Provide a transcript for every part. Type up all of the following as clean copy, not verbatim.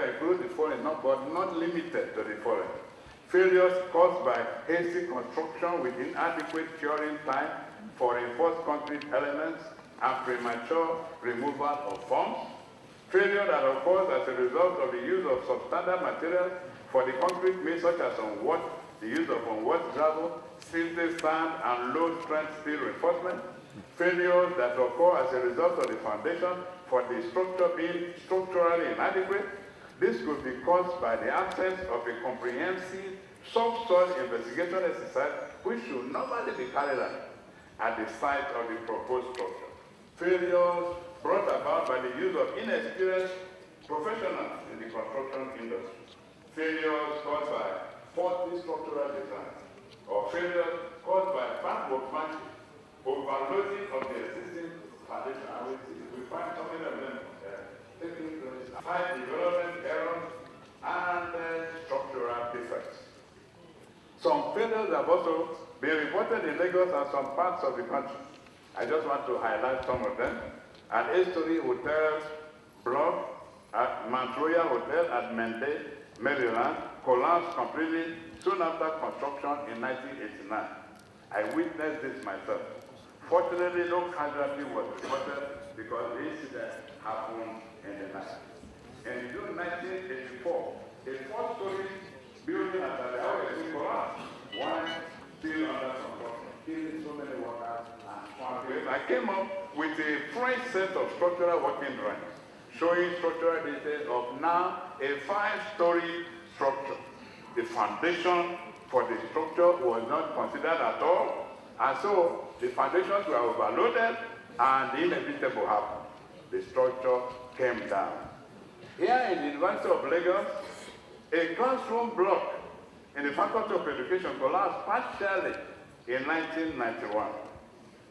failure includes the following, but not limited to the following. Failures caused by hasty construction with inadequate curing time for reinforced concrete elements and premature removal of forms. Failure that occurs as a result of the use of substandard materials for the concrete mix, such as the use of unwashed gravel, silted sand, and low-strength steel reinforcement. Failures that occur as a result of the foundation for the structure being structurally inadequate. This could be caused by the absence of a comprehensive subsoil investigation exercise, which should normally be carried out at the site of the proposed structure. Failures brought about by the use of inexperienced professionals in the construction industry. Failures caused by faulty structural design, or failures caused by bad workmanship, overloading of the existing foundation. We find so many of them taking place. High development errors and structural defects. Some failures have also been reported in Lagos and some parts of the country. I just want to highlight some of them. An 8-story hotel block at Mount Royal Hotel at Mende, Maryland, collapsed completely soon after construction in 1989. I witnessed this myself. Fortunately, no casualty was reported because the incident happened in the night. In June 1984, a 4-story building at the Laseni collapsed, one still under construction, killing so many workers and families. I came up with a fresh set of structural working drawings showing structural details of now a 5-story structure. The foundation for the structure was not considered at all, and so the foundations were overloaded and the inevitable happened. The structure came down. Here in the University of Lagos, a classroom block in the Faculty of Education collapsed partially in 1991.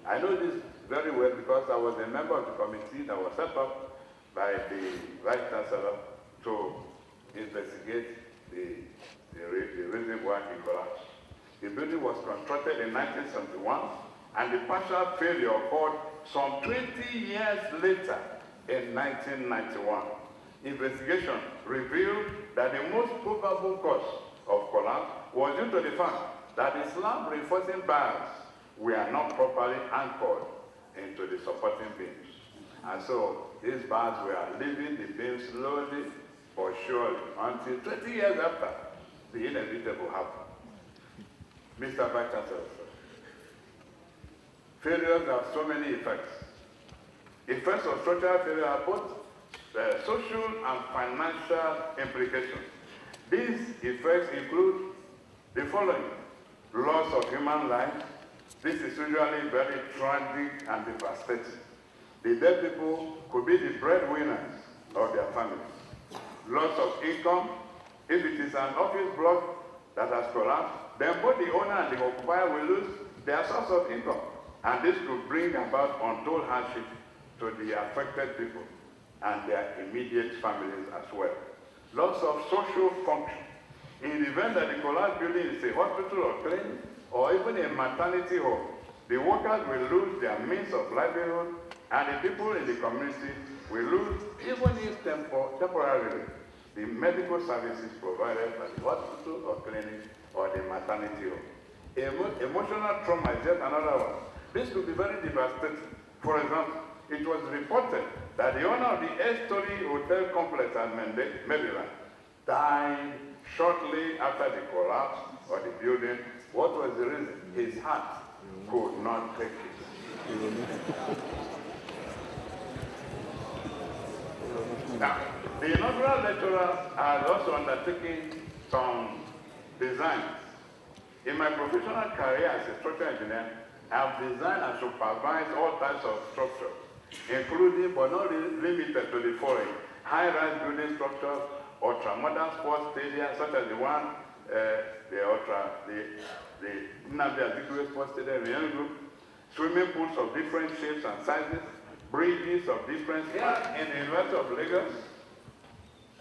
I know this very well because I was a member of the committee that was set up by the Vice Chancellor to investigate the reason why it collapsed. The building was constructed in 1971, and the partial failure occurred some 20 years later in 1991. Investigation revealed that the most probable cause of collapse was due to the fact that the slab reinforcing bars were not properly anchored into the supporting beams. And so these bars were leaving the beams slowly but surely until 20 years after the inevitable happened. Mr. Vice Chancellor, failures have so many effects. Effects of structural failure are both social and financial implications. These effects include the following: loss of human life. This is usually very tragic and devastating. The dead people could be the breadwinners of their families. Loss of income. If it is an office block that has collapsed, then both the owner and the occupier will lose their source of income. And this could bring about untold hardship to the affected people and their immediate families as well. Loss of social function. In the event that the collapsed building is a hospital or clinic or even a maternity home, the workers will lose their means of livelihood and the people in the community will lose, even if temporarily, the medical services provided by the hospital or clinic or the maternity home. Emotional trauma is yet another one. This could be very devastating. For example, it was reported that the owner of the 8-story hotel complex at Maryland died shortly after the collapse of the building. What was the reason? His heart could not take it. Now, the inaugural lecturer has also undertaken some designs. In my professional career as a structural engineer, I have designed and supervised all types of structures, including but not limited to the following: high-rise building structures, ultra-modern sports stadiums such as the one, the Nnamdi Azikiwe Sports Stadium in Enugu, swimming pools of different shapes and sizes, bridges of different sizes. In the University of Lagos,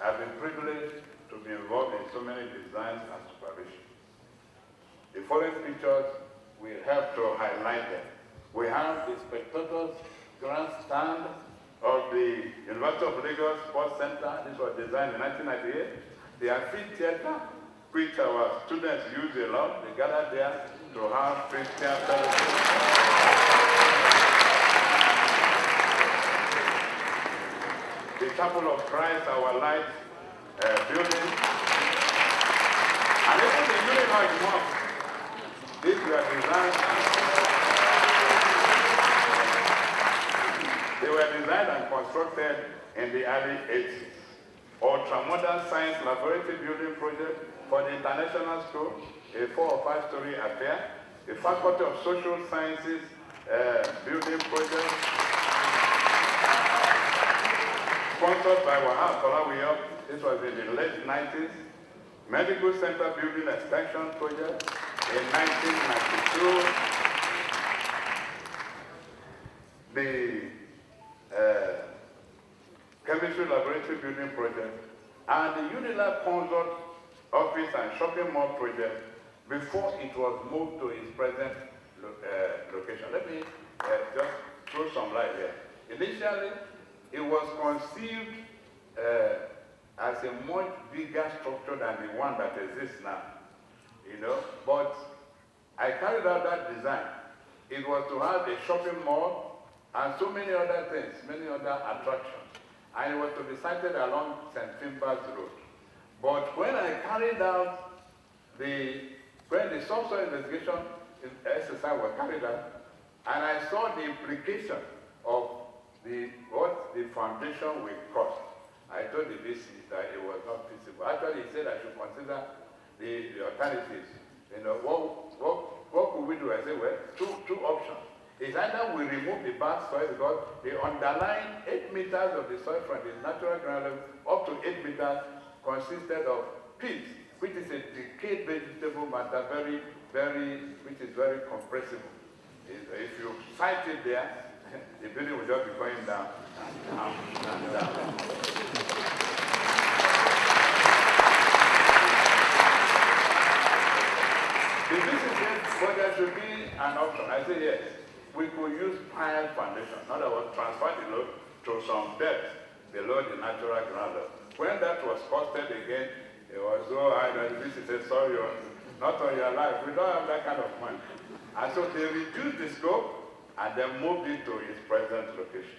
I've been privileged to be involved in so many designs and supervision. The following pictures will help to highlight them. We have the spectators grandstand of the University of Lagos Sports Center. This was designed in 1998. The amphitheater, which our students use a lot, they gather there to have Christian fellowship. The Chapel of Christ, our light building, and even the UNILAG mosque. These were designed. They were designed and constructed in the early 80s. Ultra-modern science laboratory building project for the international school, a 4 or 5 story affair. The Faculty of Social Sciences building project, sponsored by Wahab Kolawiyo. This was in the late 90s. Medical Center building extension project in 1992. The chemistry laboratory building project, and the UNILAG consult office and shopping mall project before it was moved to its present location. Let me just throw some light there. Initially, it was conceived as a much bigger structure than the one that exists now, but I carried out that design. It was to have a shopping mall and so many other things, many other attractions. And it was to be sited along St. Finbar's Road. But when I carried out when the subsoil investigation exercise was carried out, and I saw the implication of what the foundation will cost, I told the VC that it was not feasible. Actually, he said I should consider the alternatives. What could we do? I said, well, two options. It's either we remove the bad soil because the underlying 8 meters of the soil from the natural ground level up to 8 meters consisted of peat, which is a decayed vegetable matter, which is very compressible. If you site it there, the building will just be going down and down. The visit said, well, there should be an option. I said, yes. We could use pile foundation. In other words, transfer the load to some depth below the natural ground level. When that was costed again, it was so high that the VC said, sorry, not on your life. We don't have that kind of money. And so they reduced the scope and then moved it to its present location.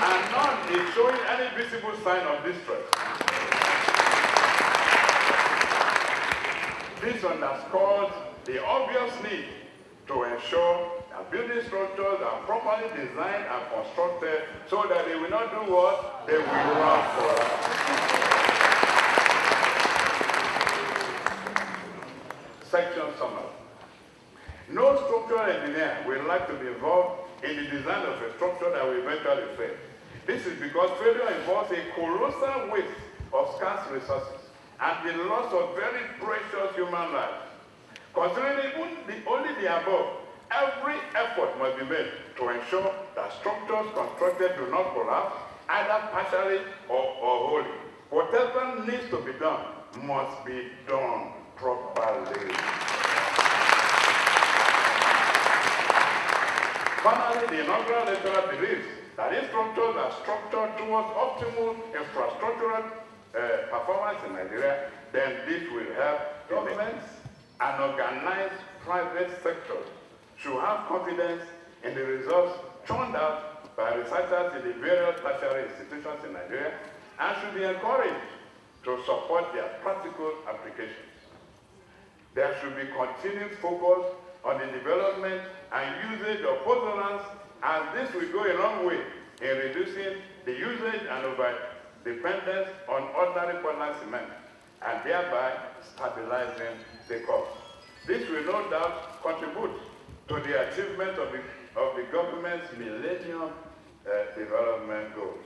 And none is showing any visible sign of distress. This underscores the obvious need to ensure that building structures are properly designed and constructed so that they will not do what? They will run for us. Section summary. No structural engineer will like to be involved in the design of a structure that will eventually fail. This is because failure involves a colossal waste of scarce resources and the loss of very precious human lives. Considering only the above, every effort must be made to ensure that structures constructed do not collapse, either partially or wholly. Whatever needs to be done must be done properly. Finally, the inaugural lecturer believes that these structures are structured towards optimal infrastructural performance in Nigeria, then this will help governments and organized private sectors should have confidence in the results churned out by researchers in the various tertiary institutions in Nigeria and should be encouraged to support their practical applications. There should be continued focus on the development and usage of pozolans, as this will go a long way in reducing the usage and over-dependence on ordinary Portland cement and thereby stabilizing the cost. This will no doubt contribute to the achievement of the government's Millennium Development Goals.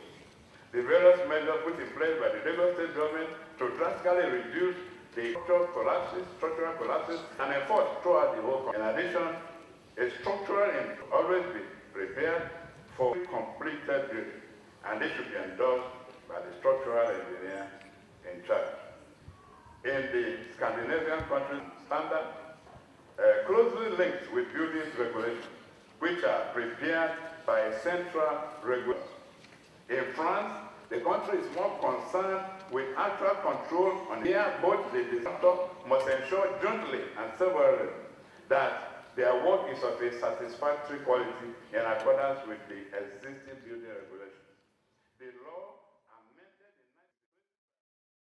The various measures put in place by the Lagos State government to drastically reduce the structural collapses, and enforced throughout the whole country. In addition, a structural will always be prepared for completed building, and this should be endorsed by the structural engineer in charge. In the Scandinavian countries, standard closely linked with buildings regulations, prepared by a central regulator. In France, the country is more concerned with actual control on where both the designer must ensure jointly and severally that their work is of a satisfactory quality in accordance with the existing building regulations.